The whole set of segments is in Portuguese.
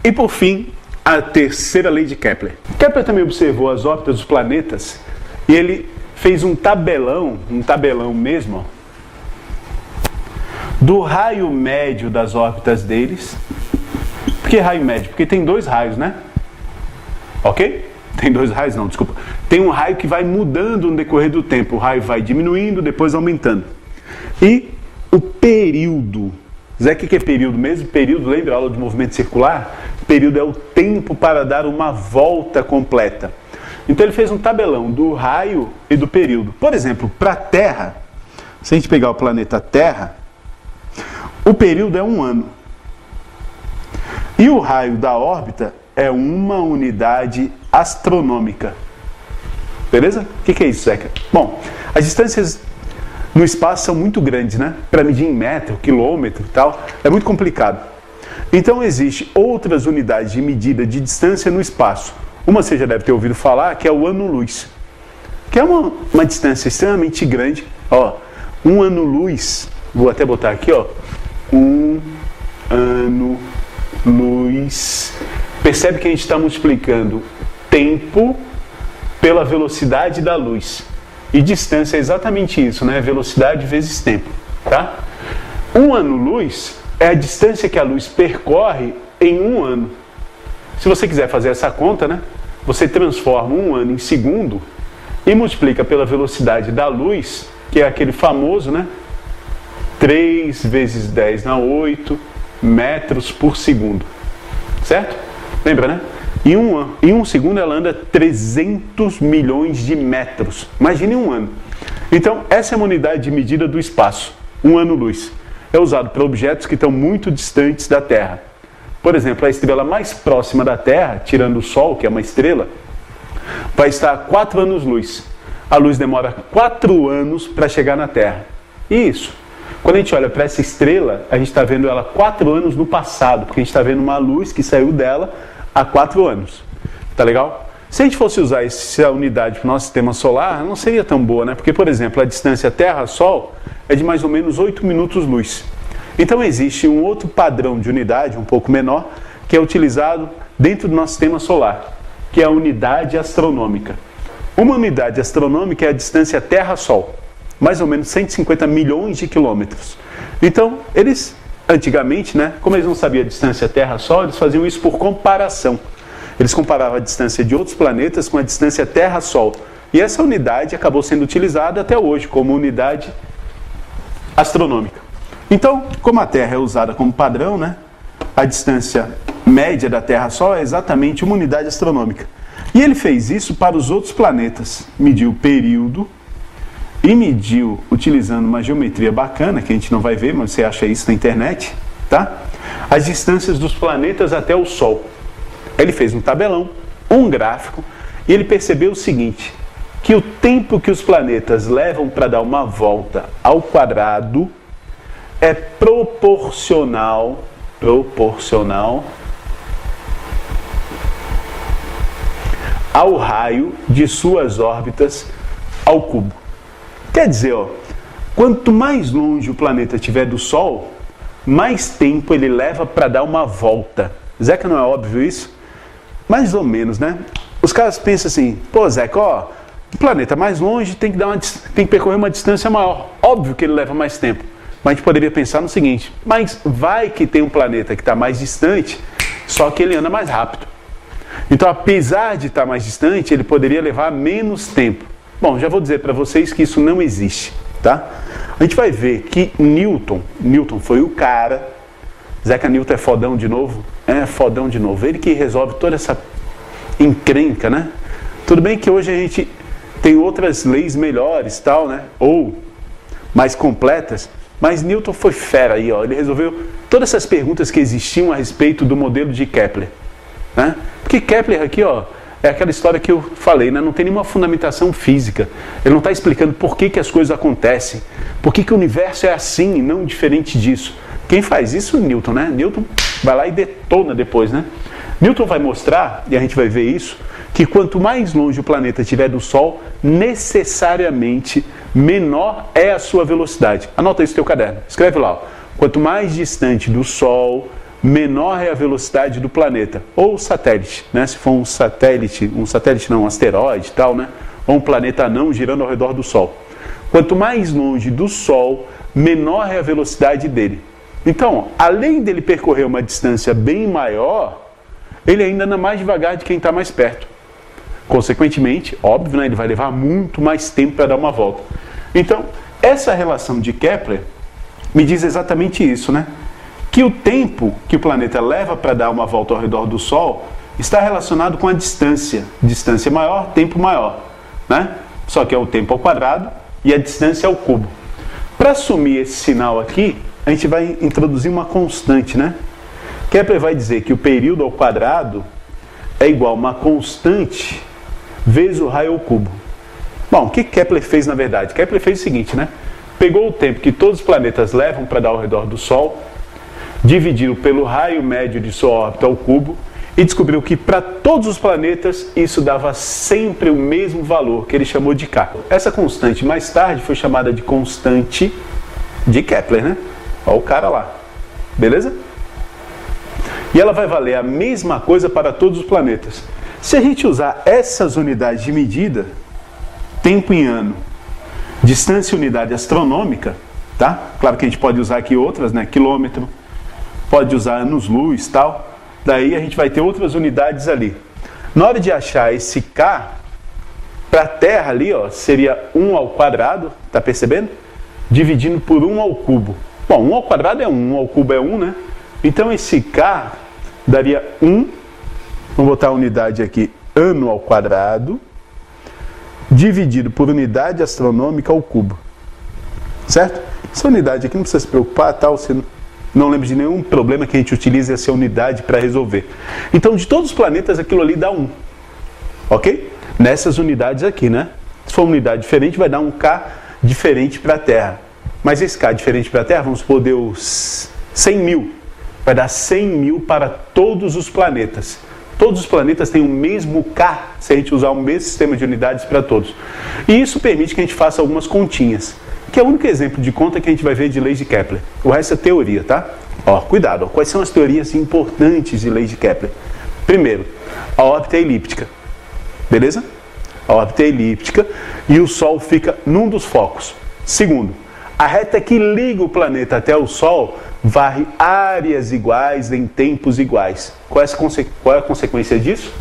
E por fim, a terceira lei de Kepler. Kepler também observou as órbitas dos planetas e ele fez um tabelão mesmo, ó, do raio médio das órbitas deles. Por que raio médio? Porque tem dois raios, né? Ok? Tem dois raios? Não, desculpa. Tem um raio que vai mudando no decorrer do tempo. O raio vai diminuindo, depois aumentando. E o período. Zé, o que é período mesmo? Período, lembra a aula de movimento circular? Período é o tempo para dar uma volta completa. Então ele fez um tabelão do raio e do período. Por exemplo, para a Terra, se a gente pegar o planeta Terra, o período é 1 ano. E o raio da órbita é 1 unidade astronômica. Beleza? O que é isso, Zeca? Bom, as distâncias no espaço são muito grandes, né? Para medir em metro, quilômetro e tal, é muito complicado. Então existem outras unidades de medida de distância no espaço. Uma você já deve ter ouvido falar, que é o ano-luz. Que é uma distância extremamente grande. Ó, 1 ano-luz, vou até botar aqui, ó. 1 ano-luz. Percebe que a gente está multiplicando tempo pela velocidade da luz. E distância é exatamente isso, né? Velocidade vezes tempo, tá? 1 ano-luz é a distância que a luz percorre em 1 ano. Se você quiser fazer essa conta, né? Você transforma 1 ano em segundo e multiplica pela velocidade da luz, que é aquele famoso, né? 3 vezes 10 na 8 metros por segundo. Certo? Lembra, né? Em um segundo ela anda 300 milhões de metros. Imagine 1 ano. Então, essa é uma unidade de medida do espaço. 1 ano-luz. É usado para objetos que estão muito distantes da Terra. Por exemplo, a estrela mais próxima da Terra, tirando o Sol, que é uma estrela, vai estar a 4 anos-luz. A luz demora 4 anos para chegar na Terra. E isso, quando a gente olha para essa estrela, a gente está vendo ela 4 anos no passado, porque a gente está vendo uma luz que saiu dela há 4 anos. Tá legal? Se a gente fosse usar essa unidade para o nosso sistema solar, não seria tão boa, né? Porque, por exemplo, a distância Terra-Sol é de mais ou menos 8 minutos-luz. Então existe um outro padrão de unidade, um pouco menor, que é utilizado dentro do nosso sistema solar, que é a unidade astronômica. Uma unidade astronômica é a distância Terra-Sol, mais ou menos 150 milhões de quilômetros. Então, eles, antigamente, né, como eles não sabiam a distância Terra-Sol, eles faziam isso por comparação. Eles comparavam a distância de outros planetas com a distância Terra-Sol. E essa unidade acabou sendo utilizada até hoje como unidade astronômica. Então, como a Terra é usada como padrão, né, a distância média da Terra-Sol é exatamente uma unidade astronômica. E ele fez isso para os outros planetas. Mediu o período e mediu, utilizando uma geometria bacana, que a gente não vai ver, mas você acha isso na internet, tá? As distâncias dos planetas até o Sol. Ele fez um tabelão, um gráfico, e ele percebeu o seguinte, que o tempo que os planetas levam para dar uma volta ao quadrado é proporcional ao raio de suas órbitas ao cubo. Quer dizer, ó, quanto mais longe o planeta estiver do Sol, mais tempo ele leva para dar uma volta. Zeca, não é óbvio isso? Mais ou menos, né? Os caras pensam assim, pô, Zeca, ó, o planeta mais longe tem que percorrer uma distância maior. Óbvio que ele leva mais tempo. Mas a gente poderia pensar no seguinte, mas vai que tem um planeta que está mais distante, só que ele anda mais rápido. Então, apesar de estar mais distante, ele poderia levar menos tempo. Bom, já vou dizer para vocês que isso não existe, tá? A gente vai ver que Newton foi o cara, Zeca Newton é fodão de novo? É, fodão de novo. Ele que resolve toda essa encrenca, né? Tudo bem que hoje a gente tem outras leis melhores, tal, né? Ou mais completas, mas Newton foi fera aí, ó. Ele resolveu todas essas perguntas que existiam a respeito do modelo de Kepler, né? Porque Kepler aqui, ó, é aquela história que eu falei, né? Não tem nenhuma fundamentação física. Ele não está explicando por que as coisas acontecem, por que o universo é assim e não diferente disso. Quem faz isso? Newton, né? Newton vai lá e detona depois, né? Newton vai mostrar, e a gente vai ver isso, que quanto mais longe o planeta estiver do Sol, necessariamente menor é a sua velocidade. Anota isso no teu caderno. Escreve lá, ó. Quanto mais distante do Sol, menor é a velocidade do planeta, ou satélite, né? Se for um satélite não, um asteroide e tal, né? Ou um planeta anão girando ao redor do Sol. Quanto mais longe do Sol, menor é a velocidade dele. Então, além dele percorrer uma distância bem maior, ele ainda anda mais devagar de quem está mais perto. Consequentemente, óbvio, né, ele vai levar muito mais tempo para dar uma volta. Então, essa relação de Kepler me diz exatamente isso, né? Que o tempo que o planeta leva para dar uma volta ao redor do Sol está relacionado com a distância. Distância maior, tempo maior, né? Só que é o tempo ao quadrado e a distância ao cubo. Para assumir esse sinal aqui, a gente vai introduzir uma constante, né? Kepler vai dizer que o período ao quadrado é igual a uma constante vezes o raio ao cubo. Bom, o que Kepler fez na verdade? Kepler fez o seguinte, né? Pegou o tempo que todos os planetas levam para dar ao redor do Sol, dividiu pelo raio médio de sua órbita ao cubo e descobriu que para todos os planetas isso dava sempre o mesmo valor, que ele chamou de K. Essa constante mais tarde foi chamada de constante de Kepler, né? Olha o cara lá. Beleza? E ela vai valer a mesma coisa para todos os planetas. Se a gente usar essas unidades de medida, tempo em ano, distância em unidade astronômica, tá? Claro que a gente pode usar aqui outras, né? Quilômetro, pode usar anos-luz, tal. Daí a gente vai ter outras unidades ali. Na hora de achar esse K, para a Terra ali, ó, seria 1 ao quadrado, tá percebendo? Dividindo por 1 ao cubo. Bom, 1 ao quadrado é 1, 1 ao cubo é 1, né? Então esse K daria 1, vamos botar a unidade aqui, ano ao quadrado, dividido por unidade astronômica ao cubo. Certo? Essa unidade aqui não precisa se preocupar, tal, você não lembra de nenhum problema que a gente utilize essa unidade para resolver. Então, de todos os planetas, aquilo ali dá 1. Ok? Nessas unidades aqui, né? Se for uma unidade diferente, vai dar um K diferente para a Terra. Mas esse K diferente para a Terra, vamos supor, deu 100 mil. Vai dar 100 mil para todos os planetas. Todos os planetas têm o mesmo K, se a gente usar o mesmo sistema de unidades para todos. E isso permite que a gente faça algumas continhas, que é o único exemplo de conta que a gente vai ver de leis de Kepler. O resto é teoria, tá? Ó, cuidado, ó. Quais são as teorias importantes de leis de Kepler? Primeiro, a órbita é elíptica. Beleza? A órbita é elíptica e o Sol fica num dos focos. Segundo, a reta que liga o planeta até o Sol varre áreas iguais em tempos iguais. Qual é a consequência disso?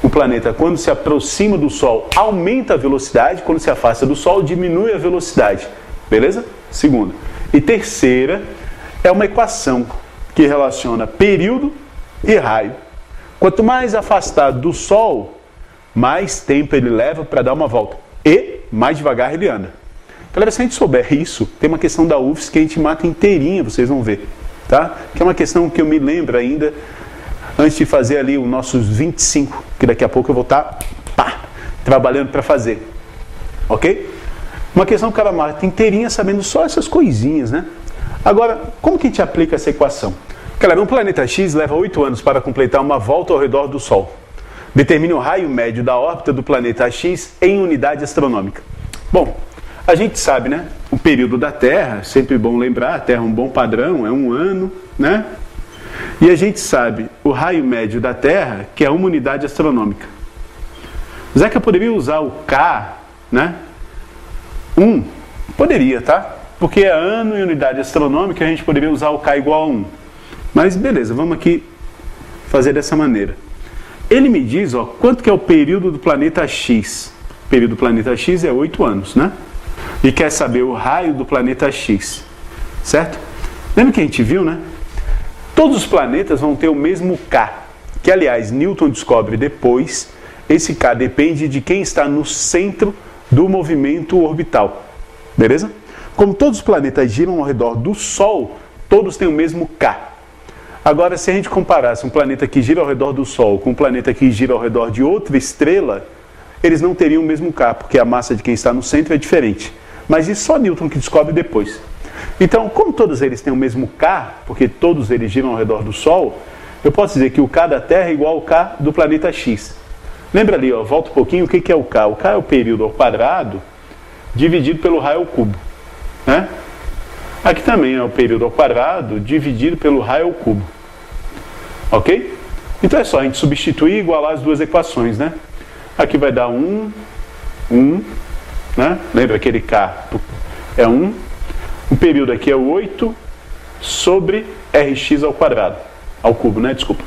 O planeta, quando se aproxima do Sol, aumenta a velocidade, quando se afasta do Sol, diminui a velocidade. Beleza? Segunda. E terceira, é uma equação que relaciona período e raio. Quanto mais afastado do Sol, mais tempo ele leva para dar uma volta. E mais devagar ele anda. Galera, se a gente souber isso, tem uma questão da UFSC que a gente mata inteirinha, vocês vão ver. Tá? Que é uma questão que eu me lembro ainda, antes de fazer ali os nossos 25, que daqui a pouco eu vou estar trabalhando para fazer. Ok? Uma questão que o cara mata inteirinha sabendo só essas coisinhas, né? Agora, como que a gente aplica essa equação? Galera, um planeta X leva 8 anos para completar uma volta ao redor do Sol. Determine o raio médio da órbita do planeta X em unidade astronômica. Bom, a gente sabe, né? O período da Terra, sempre bom lembrar, a Terra é um bom padrão, é um ano, né? E a gente sabe o raio médio da Terra, que é uma unidade astronômica. Zeca poderia usar o K, né? 1, poderia, tá? Porque é ano e unidade astronômica, a gente poderia usar o K igual a 1. Mas beleza, vamos aqui fazer dessa maneira. Ele me diz, ó, quanto que é o período do planeta X. O período do planeta X é 8 anos, né? E quer saber o raio do planeta X, certo? Lembra que a gente viu, né? Todos os planetas vão ter o mesmo K, que aliás Newton descobre depois. Esse K depende de quem está no centro do movimento orbital, beleza? Como todos os planetas giram ao redor do Sol, todos têm o mesmo K. Agora, se a gente comparasse um planeta que gira ao redor do Sol com um planeta que gira ao redor de outra estrela, eles não teriam o mesmo K, porque a massa de quem está no centro é diferente. Mas isso só Newton que descobre depois. Então, como todos eles têm o mesmo K, porque todos eles giram ao redor do Sol, eu posso dizer que o K da Terra é igual ao K do planeta X. Lembra ali, ó, volta um pouquinho, o que é o K? O K é o período ao quadrado dividido pelo raio ao cubo, né? Aqui também é o período ao quadrado dividido pelo raio ao cubo. Ok? Então é só a gente substituir e igualar as duas equações, né? Aqui vai dar 1, né? Lembra aquele K é 1. O período aqui é 8 sobre Rx ao quadrado. Ao cubo, né? Desculpa.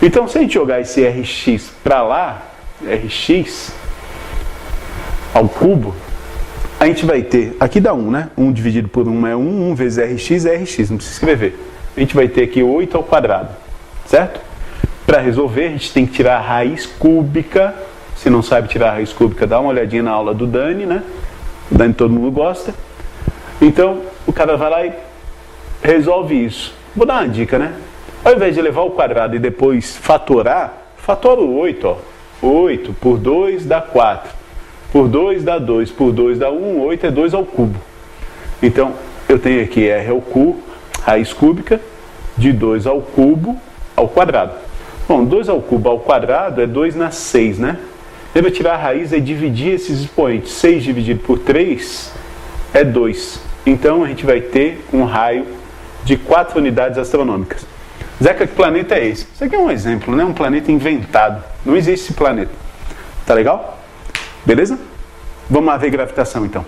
Então, se a gente jogar esse Rx para lá, Rx ao cubo, a gente vai ter, aqui dá 1, né? 1 dividido por 1 é 1, 1 vezes Rx é Rx, não precisa escrever. A gente vai ter aqui 8 ao quadrado, certo? Para resolver, a gente tem que tirar a raiz cúbica. Se não sabe tirar a raiz cúbica, dá uma olhadinha na aula do Dani, né? O Dani todo mundo gosta. Então, o cara vai lá e resolve isso. Vou dar uma dica, né? Ao invés de levar ao quadrado e depois fatorar, fatora o 8, ó. 8 por 2 dá 4. Por 2 dá 2. Por 2 dá 1. 8 é 2 ao cubo. Então, eu tenho aqui R ao cubo, raiz cúbica, de 2 ao cubo ao quadrado. Bom, 2 ao cubo ao quadrado é 2 na 6, né? Lembra, tirar a raiz é dividir esses expoentes. 6 dividido por 3 é 2. Então, a gente vai ter um raio de 4 unidades astronômicas. Zeca, que planeta é esse? Isso aqui é um exemplo, né? Um planeta inventado. Não existe esse planeta. Tá legal? Beleza? Vamos lá ver gravitação, então.